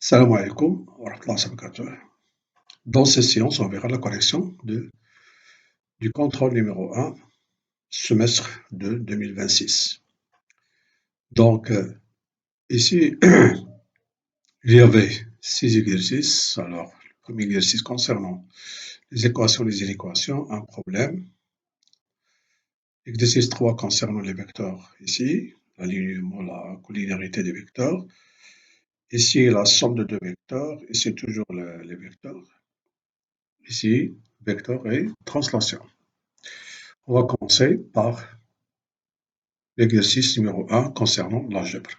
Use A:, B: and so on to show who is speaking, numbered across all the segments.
A: Salam alaikum wa rahmatullahi wa barakatuh. Dans cette séance, on verra la correction du contrôle numéro 1, semestre de 2026. Donc, ici, il y avait 6 exercices. Alors, le premier exercice concernant les équations, les inéquations, un problème. Exercice 3 concernant les vecteurs, ici, l'alignement, la collinéarité des vecteurs. Ici, la somme de deux vecteurs. Ici, toujours les vecteurs. Ici, vecteur et translation. On va commencer par l'exercice numéro 1 concernant l'algèbre.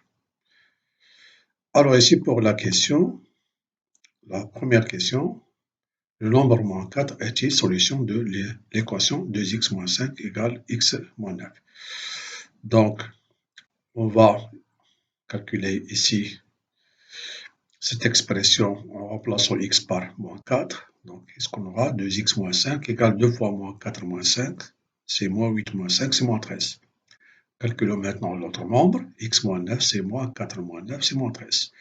A: Alors ici pour la question, la première question, le nombre moins 4 est-il solution de l'équation 2x moins 5 égale x moins 9? Donc, on va calculer ici cette expression en remplaçant x par moins 4. Donc, qu'est-ce qu'on aura? 2x moins 5 égale 2 fois moins 4 moins 5, c'est moins 8 moins 5, c'est moins 13. Calculons maintenant l'autre nombre, x moins 9, c'est moins 4 moins 9, c'est moins 13.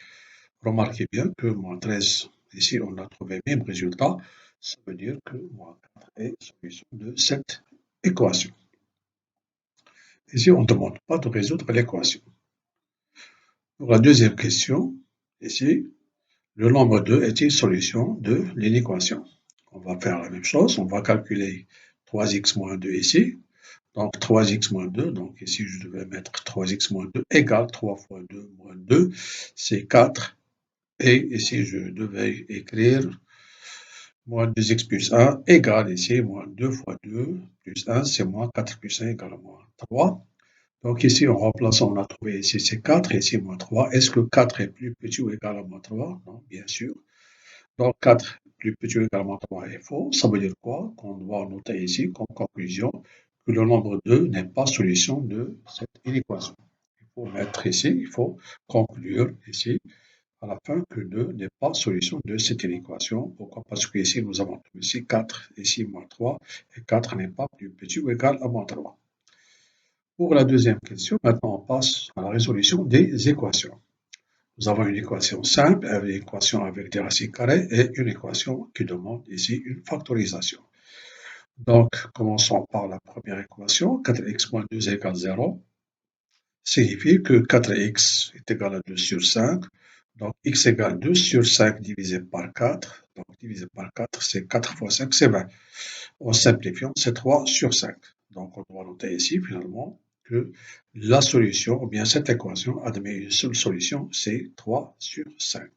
A: Remarquez bien que moins 13, ici on a trouvé le même résultat, ça veut dire que moins 4 est solution de cette équation. Ici on ne demande pas de résoudre l'équation. Pour la deuxième question, ici, le nombre 2 est-il solution de l'équation? On va faire la même chose, on va calculer 3x moins 2 ici. Donc 3x moins 2, donc ici je devais mettre 3x moins 2 égale 3 fois 2 moins 2, c'est 4. Et ici je devais écrire moins 2x plus 1 égale ici moins 2 fois 2 plus 1, c'est moins 4 plus 1 égale moins 3. Donc ici en remplaçant, on a trouvé ici c'est 4 et ici moins 3. Est-ce que 4 est plus petit ou égal à moins 3? Non, bien sûr. Donc 4 plus petit ou égal à moins 3 est faux. Ça veut dire quoi? Qu'on doit noter ici comme conclusion que le nombre 2 n'est pas solution de cette inéquation. Il faut mettre ici, il faut conclure ici à la fin que 2 n'est pas solution de cette inéquation. Pourquoi? Parce que ici nous avons ici 4, ici moins 3, et 4 n'est pas plus petit ou égal à moins 3. Pour la deuxième question, maintenant on passe à la résolution des équations. Nous avons une équation simple, une équation avec des racines carrées et une équation qui demande ici une factorisation. Donc, commençons par la première équation, 4x moins 2 égale 0, signifie que 4x est égal à 2 sur 5. Donc, x égale 2 sur 5 divisé par 4. Donc, divisé par 4, c'est 4 fois 5, c'est 20. En simplifiant, c'est 3 sur 5. Donc, on doit noter ici, finalement, que la solution, ou bien cette équation, admet une seule solution, c'est 3 sur 5.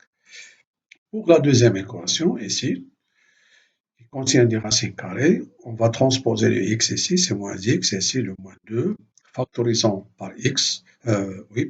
A: Pour la deuxième équation, ici, qui contient des racines carrées, on va transposer le x ici, c'est moins x, et ici le moins 2. Factorisant par x,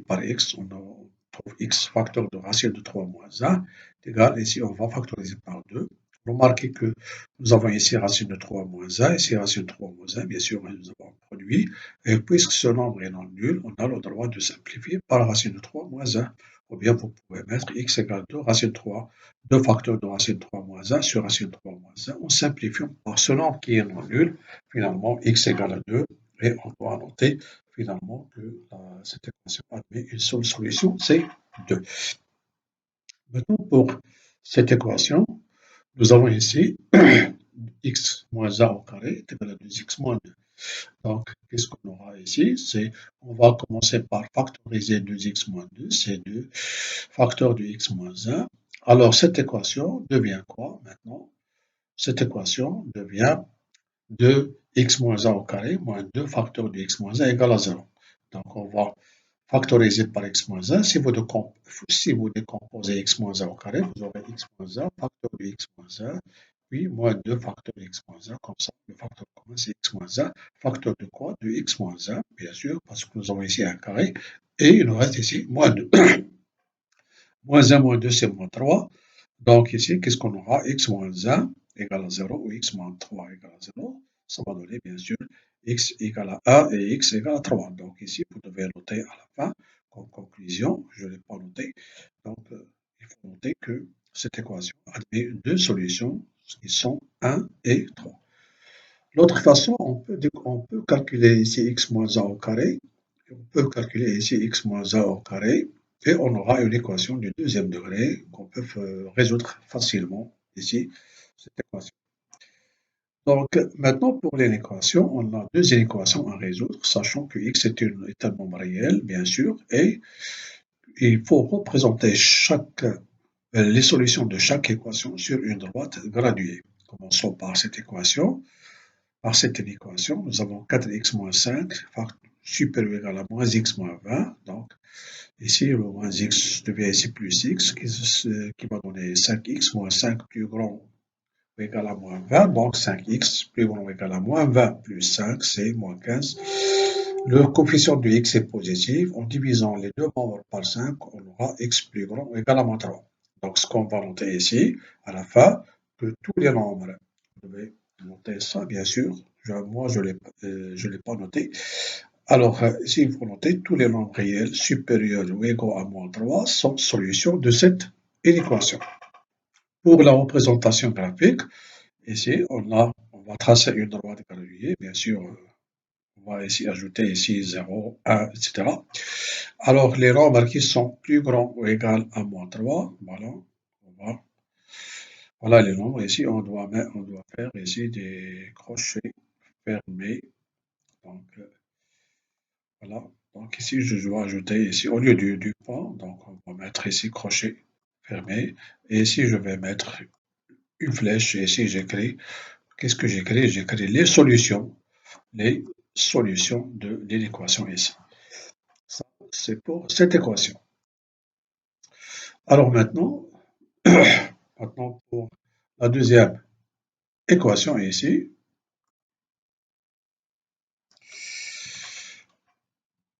A: par x, on trouve x facteur de racine de 3 moins 1, égal, ici on va factoriser par 2. Remarquez que nous avons ici racine de 3 moins 1, ici racine de 3 moins 1, bien sûr nous avons un produit, et puisque ce nombre est non nul, on a le droit de simplifier par racine de 3 moins 1, ou bien vous pouvez mettre x égale 2, racine 3, 2 facteurs de racine 3 moins 1 sur racine 3 moins 1, en simplifiant par ce nombre qui est non nul, finalement x égale à 2, et on doit noter finalement que cette équation admet une seule solution, c'est 2. Maintenant, pour cette équation, nous avons ici x moins 1 au carré est égal à 2x moins 2. Donc, qu'est-ce qu'on aura ici? On va commencer par factoriser 2x moins 2, c'est 2 facteurs de x moins 1. Alors, cette équation devient quoi maintenant? Cette équation devient 2x moins 1 au carré moins 2 facteurs de x moins 1 égale à 0. Donc, on va factoriser par x moins 1. Si vous décomposez x moins 1 au carré, vous aurez x moins 1 facteur de x moins 1, puis moins 2 facteurs de x moins 1. Comme ça, le facteur commun, c'est x moins 1. Facteur de quoi? De x moins 1, bien sûr, parce que nous avons ici un carré. Et il nous reste ici moins 2. Moins 1 moins 2, c'est moins 3. Donc ici, qu'est-ce qu'on aura? X moins 1 égale à 0 ou x moins 3 égale à 0. Ça va donner, bien sûr, x égale à 1 et x égale à 3. Donc ici, vous devez noter à la fin, comme conclusion, je ne l'ai pas noté. Donc, il faut noter que cette équation admet deux solutions qui sont 1 et 3. L'autre façon, on peut calculer ici x moins 1 au carré. On peut calculer ici x moins 1 au carré. et on aura une équation du deuxième degré qu'on peut résoudre facilement ici, cette équation. Donc maintenant pour l'équation, on a deux équations à résoudre, sachant que x est un nombre réel, bien sûr, et il faut représenter les solutions de chaque équation sur une droite graduée. Commençons par cette équation. Par cette équation, nous avons 4x moins 5 supérieur ou égal à moins x moins 20. Donc, ici, le moins x devient ici plus x, qui va donner 5x moins 5 plus grand ou égal à moins 20. Donc, 5x plus grand ou égal à moins 20 plus 5, c'est moins 15. Le coefficient de x est positif. En divisant les deux membres par 5, on aura x plus grand ou égal à moins 3. Donc, ce qu'on va noter ici, à la fin, que tous les nombres, je vais noter ça, bien sûr. Moi, je ne l'ai pas noté. Alors, ici, il faut noter tous les nombres réels supérieurs ou égaux à moins 3 sont solutions de cette équation. Pour la représentation graphique, ici, on va tracer une droite graduée, bien sûr. On va ici ajouter ici 0, 1, etc. Alors, les nombres qui sont plus grands ou égaux à moins 3, voilà les nombres. Ici, on doit faire ici des crochets fermés. Donc, voilà. Donc, ici, je dois ajouter ici, au lieu du point, donc on va mettre ici crochet fermé. Et ici, je vais mettre une flèche. Et ici, j'écris, qu'est-ce que j'écris? J'écris les solutions de l'équation ici. Ça, c'est pour cette équation. Alors maintenant, pour la deuxième équation ici.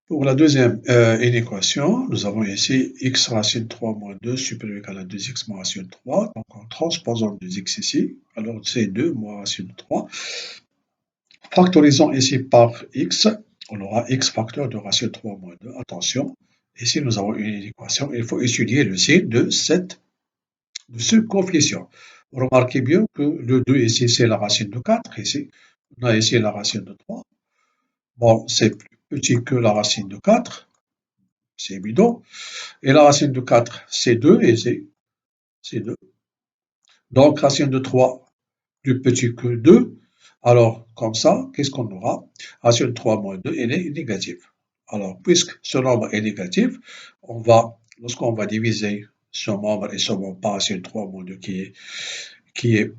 A: Pour la deuxième inéquation, nous avons ici x racine 3 moins 2 supérieur ou égal à 2x moins racine 3. Donc en transposant 2x ici, alors c'est 2 moins racine 3. Factorisant ici par x, on aura x facteur de racine 3 moins 2. Attention, ici nous avons une équation, il faut étudier le signe de ce coefficient. Remarquez bien que le 2 ici c'est la racine de 4, ici on a ici la racine de 3. Bon, c'est plus petit que la racine de 4, c'est évident. Et la racine de 4, c'est 2, et c'est 2. Donc, racine de 3, plus petit que 2. Alors, comme ça, qu'est-ce qu'on aura? Racine de 3 moins 2, elle est négative. Alors, puisque ce nombre est négatif, lorsqu'on va diviser ce nombre et ce nombre par racine de 3 moins 2 qui est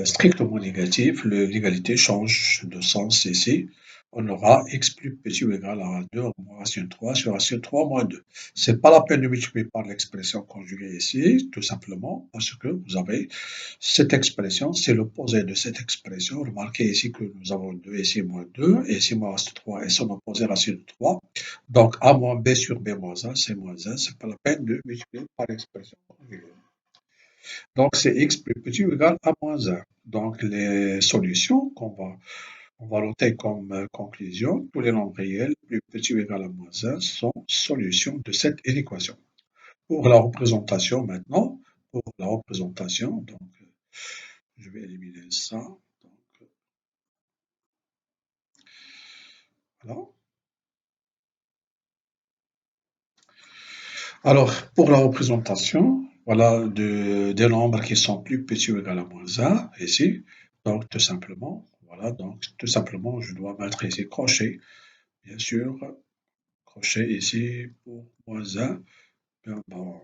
A: strictement négatif, l'égalité change de sens ici. On aura x plus petit ou égal à 2 moins racine 3 sur racine 3 moins 2. Ce n'est pas la peine de multiplier par l'expression conjuguée ici, tout simplement parce que vous avez cette expression, c'est l'opposé de cette expression. Remarquez ici que nous avons 2 ici moins 2, et ici moins racine 3 et son opposé racine 3. Donc a moins b sur b moins 1, c'est moins 1. Ce n'est pas la peine de multiplier par l'expression conjuguée. Donc, c'est x plus petit ou égal à moins 1. Donc, les solutions on va noter comme conclusion, tous les nombres réels plus petits ou égal à moins 1 sont solutions de cette équation. Pour la représentation maintenant, donc, je vais éliminer ça. Donc, voilà. Alors, pour la représentation, voilà des nombres qui sont plus petits ou égal à moins 1, ici. Donc, tout simplement, voilà, donc tout simplement, je dois mettre ici crochet, bien sûr, crochet ici pour moins 1. Bien, bon,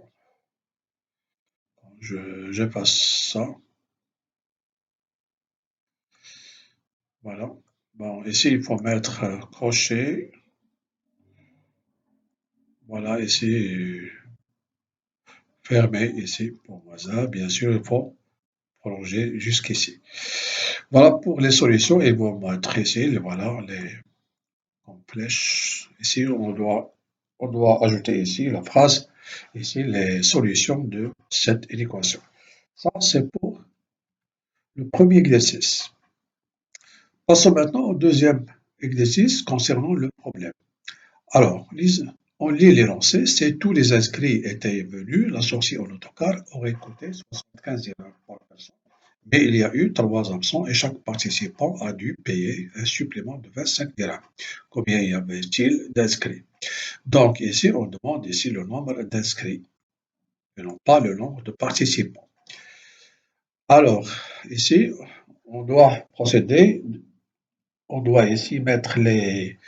A: j'efface ça. Voilà. Bon, ici, il faut mettre crochet. Voilà, ici, fermé ici pour moins 1. Bien sûr, il faut prolonger jusqu'ici. Voilà pour les solutions et vous montrer ici, voilà, les flèches. Ici, on doit ajouter ici la phrase, ici, les solutions de cette équation. Ça, c'est pour le premier exercice. Passons maintenant au deuxième exercice concernant le problème. Alors, on lit l'énoncé. Si tous les inscrits étaient venus, la sortie en autocar aurait coûté 75 dirhams par personne Mais il y a eu 3 absents et chaque participant a dû payer un supplément de 25 dirhams. Combien y avait-il d'inscrits? Donc ici, on demande ici le nombre d'inscrits et non pas le nombre de participants. Alors, ici, on doit procéder, on doit ici mettre les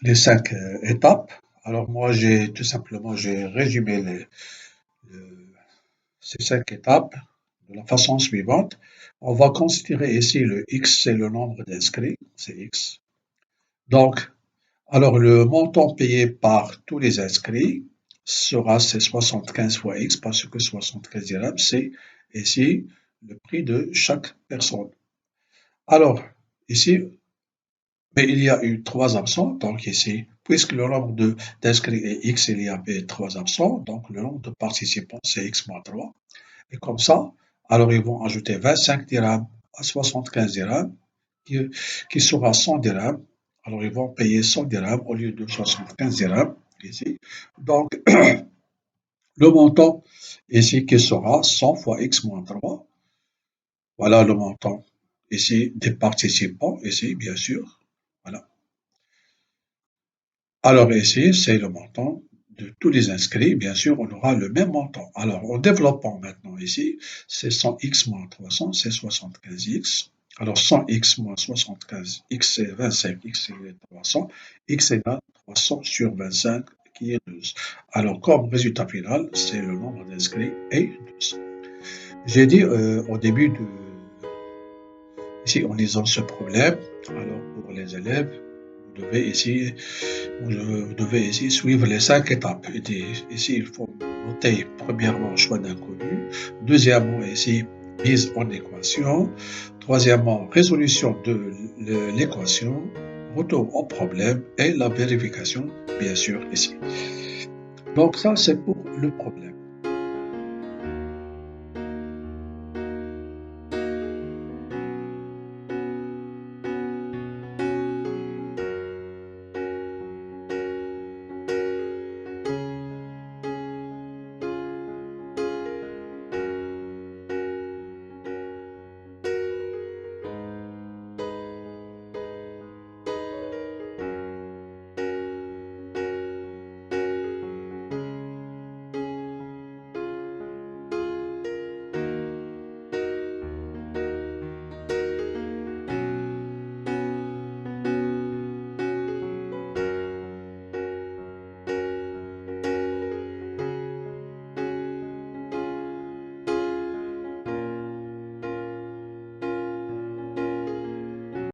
A: 5 étapes. Alors moi, j'ai tout simplement, j'ai résumé le- ces 5 étapes de la façon suivante. On va considérer ici le X, c'est le nombre d'inscrits, c'est X. Donc, alors le montant payé par tous les inscrits sera c'est 75 fois X parce que 75 dirhams, c'est ici le prix de chaque personne. Alors, ici, mais il y a eu 3 absents, donc ici, puisque le nombre d'inscrits est X, il y avait 3 absents, donc le nombre de participants, c'est X moins 3. Et comme ça, alors ils vont ajouter 25 dirhams à 75 dirhams, qui, qui sera 100 dirhams. Alors ils vont payer 100 dirhams au lieu de 75 dirhams ici. Donc le montant ici qui sera 100 fois x moins 3. Voilà le montant ici des participants, ici bien sûr. Voilà. Alors ici, c'est le montant de tous les inscrits. Bien sûr, on aura le même montant. Alors, en développant maintenant ici, c'est 100x moins 300, c'est 75x. Alors, 100x moins 75x, c'est 25x, c'est 300. X égale 300 sur 25, qui est 12. Alors, comme résultat final, c'est le nombre d'inscrits est 12. J'ai dit au début de, ici, en lisant ce problème, alors pour les élèves, vous devez ici suivre les 5 étapes. Ici, il faut noter premièrement choix d'inconnu, deuxièmement ici mise en équation, troisièmement résolution de l'équation, retour au problème et la vérification, bien sûr, ici. Donc ça, c'est pour le problème.